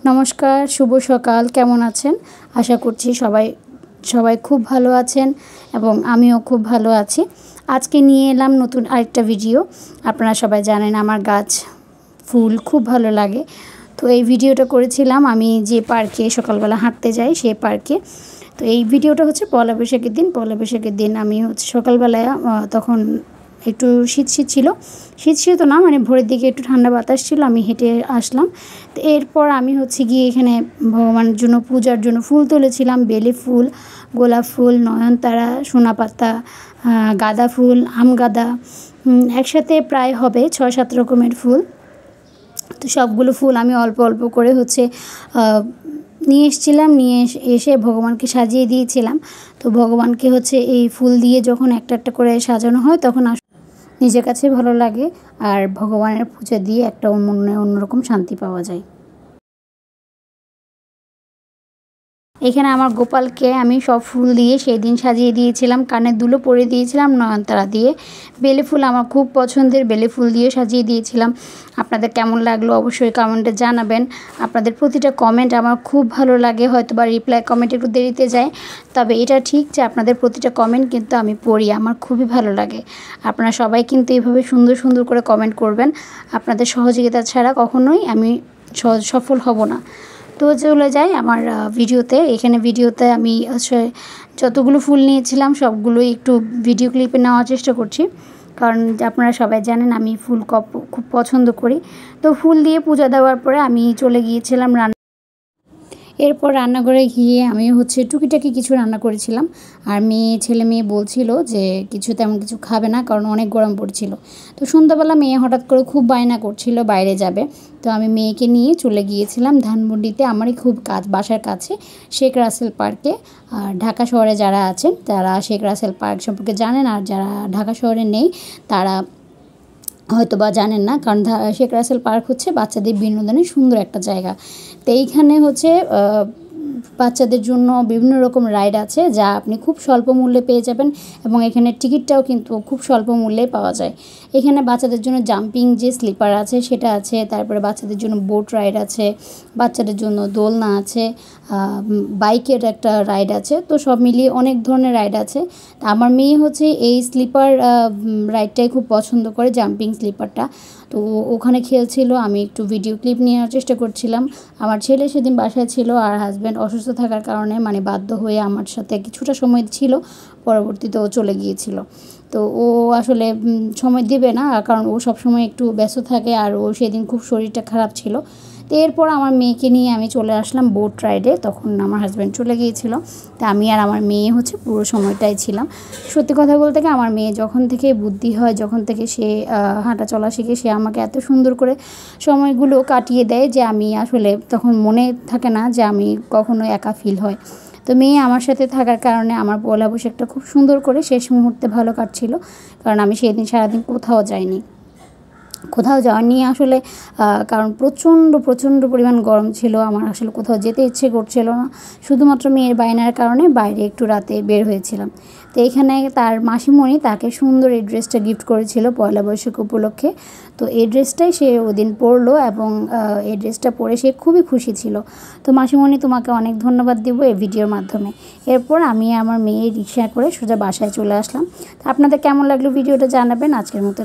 নমস্কার, শুভ সকাল। কেমন আছেন? আশা করছি সবাই খুব ভালো আছেন এবং আমিও খুব ভালো আছি। আজকে নিয়ে এলাম নতুন আরেকটা ভিডিও। আপনারা সবাই জানেন আমার গাছ ফুল খুব ভালো লাগে। তো এই ভিডিওটা করেছিলাম আমি যে পার্কে সকালবেলা হাঁটতে যাই সেই পার্কে। তো এই ভিডিওটা হচ্ছে পয়লা বৈশাখের দিন। পয়লা বৈশাখের দিন আমি হচ্ছে সকালবেলায় তখন একটু শীত ছিল, শীত না, মানে ভোরের দিকে একটু ঠান্ডা বাতাস ছিল। আমি হেঁটে আসলাম। তো এরপর আমি হচ্ছে গিয়ে এখানে ভগবানের জন্য পূজার জন্য ফুল তুলেছিলাম। বেলি ফুল, গোলাপ ফুল, নয়নতারা, সোনাপাতা, গাঁদা ফুল, আম গাঁদা, একসাথে প্রায় হবে 6-7 রকমের ফুল। তো সবগুলো ফুল আমি অল্প অল্প করে হচ্ছে নিয়ে এসেছিলাম। নিয়ে এসে ভগবানকে সাজিয়ে দিয়েছিলাম। তো ভগবানকে হচ্ছে এই ফুল দিয়ে যখন একটা একটা করে সাজানো হয় তখন নিজের কাছে ভালো লাগে, আর ভগবানের পূজা দিয়ে একটা মনে অন্যরকম শান্তি পাওয়া যায়। এখানে আমার গোপালকে আমি সব ফুল দিয়ে সেই দিন সাজিয়ে দিয়েছিলাম। কানের দুলও পরিয়ে দিয়েছিলাম নয়নতারা দিয়ে। বেলে ফুল আমার খুব পছন্দের, বেলে ফুল দিয়ে সাজিয়ে দিয়েছিলাম। আপনাদের কেমন লাগলো অবশ্যই কমেন্টে জানাবেন। আপনাদের প্রতিটা কমেন্ট আমার খুব ভালো লাগে। হয়তো বা রিপ্লাই কমেন্ট একটু দেরিতে যায়, তবে এটা ঠিক যে আপনাদের প্রতিটা কমেন্ট কিন্তু আমি পড়ি, আমার খুবই ভালো লাগে। আপনারা সবাই কিন্তু এইভাবে সুন্দর সুন্দর করে কমেন্ট করবেন। আপনাদের সহযোগিতা ছাড়া কখনোই আমি সফল হব না। তো চলে যাই আমার ভিডিওতে। এখানে ভিডিওতে আমি যতগুলো ফুল নিয়েছিলাম সবগুলোই একটু ভিডিও ক্লিপে নেওয়ার চেষ্টা করছি, কারণ আপনারা সবাই জানেন আমি ফুল খুব পছন্দ করি। তো ফুল দিয়ে পূজা দেওয়ার পরে আমি চলে গিয়েছিলাম এরপর রান্নাঘরে গিয়ে আমি হচ্ছে টুকিটাকি কিছু রান্না করেছিলাম। আর ছেলে মেয়ে বলছিল যে তেমন কিছু খাবে না, কারণ অনেক গরম পড়ছিল। তো সন্ধ্যাবেলা মেয়ে হঠাৎ করে খুব বায়না করছিল বাইরে যাবে। তো আমি মেয়েকে নিয়ে চলে গিয়েছিলাম ধানমন্ডিতে, আমারই খুব বাসার কাছে শেখ রাসেল পার্কে। আর ঢাকা শহরে যারা আছেন তারা শেখ রাসেল পার্ক সম্পর্কে জানেন, আর যারা ঢাকা শহরে নেই তারা হয়তো বা জানেন না, কারণ শেখ রাসেল পার্ক হচ্ছে বাচ্চাদের বিনোদনের সুন্দর একটা জায়গা। তো এইখানে হচ্ছে বাচ্চাদের জন্য বিভিন্ন রকম রাইড আছে যা আপনি খুব স্বল্প মূল্যে পেয়ে যাবেন, এবং এখানে টিকিটটাও কিন্তু খুব স্বল্প মূল্যে পাওয়া যায়। এখানে বাচ্চাদের জন্য জাম্পিং যে স্লিপার আছে সেটা আছে, তারপরে বাচ্চাদের জন্য বোট রাইড আছে, বাচ্চাদের জন্য দোলনা আছে, বাইকের একটা রাইড আছে। তো সব মিলিয়ে অনেক ধরনের রাইড আছে। আমার মেয়ে হচ্ছে এই স্লিপার রাইডটাই খুব পছন্দ করে, জাম্পিং স্লিপারটা। তো ওখানে খেলছিল, আমি একটু ভিডিও ক্লিপ নেওয়ার চেষ্টা করছিলাম। আমার ছেলে সেদিন বাসায় ছিল, আর হাজব্যান্ড অসুস্থ থাকার কারণে মানে বাধ্য হয়ে আমার সাথে কিছুটা সময় ছিল, পরবর্তীতে ও চলে গিয়েছিল। তো ও আসলে সময় দেবে না, কারণ ও সবসময় একটু ব্যস্ত থাকে, আর ও সেদিন খুব শরীরটা খারাপ ছিল। তো এরপর আমার মেয়েকে নিয়ে আমি চলে আসলাম বোট রাইডে। তখন আমার হাজব্যান্ড চলে গিয়েছিল। তা আমি আর আমার মেয়ে হচ্ছে পুরো সময়টাই ছিলাম। সত্যি কথা বলতে কি, আমার মেয়ে যখন থেকে বুদ্ধি হয়, যখন থেকে সে হাঁটা চলা শিখে, সে আমাকে এত সুন্দর করে সময়গুলো কাটিয়ে দেয় যে আমি আসলে তখন মনে থাকে না যে আমি কখনো একা ফিল হয়। তো মেয়ে আমার সাথে থাকার কারণে আমার পয়লা বৈশাখটা খুব সুন্দর করে শেষ মুহূর্তে ভালো কাটছিল, কারণ আমি সেদিন সারাদিন কোথাও যাওয়ার নিয়ে আসলে, কারণ প্রচণ্ড পরিমাণ গরম ছিল। আমার আসলে কোথাও যেতে ইচ্ছে করছিল না, শুধুমাত্র মেয়ের বায়নার কারণে বাইরে একটু রাতে বের হয়েছিলাম। তো এইখানে তার মাসিমণি তাকে সুন্দর এই ড্রেসটা গিফট করেছিল পয়লা বৈশাখ উপলক্ষে। তো এই ড্রেসটাই সে ওদিন পরলো, এবং এই ড্রেসটা পরে সে খুবই খুশি ছিল। তো মাসিমণি, তোমাকে অনেক ধন্যবাদ দিব এই ভিডিওর মাধ্যমে। এরপর আমি আমার মেয়ে রিক্সা করে সোজা বাসায় চলে আসলাম। তো আপনাদের কেমন লাগলো ভিডিওটা জানাবেন। আজকের মতো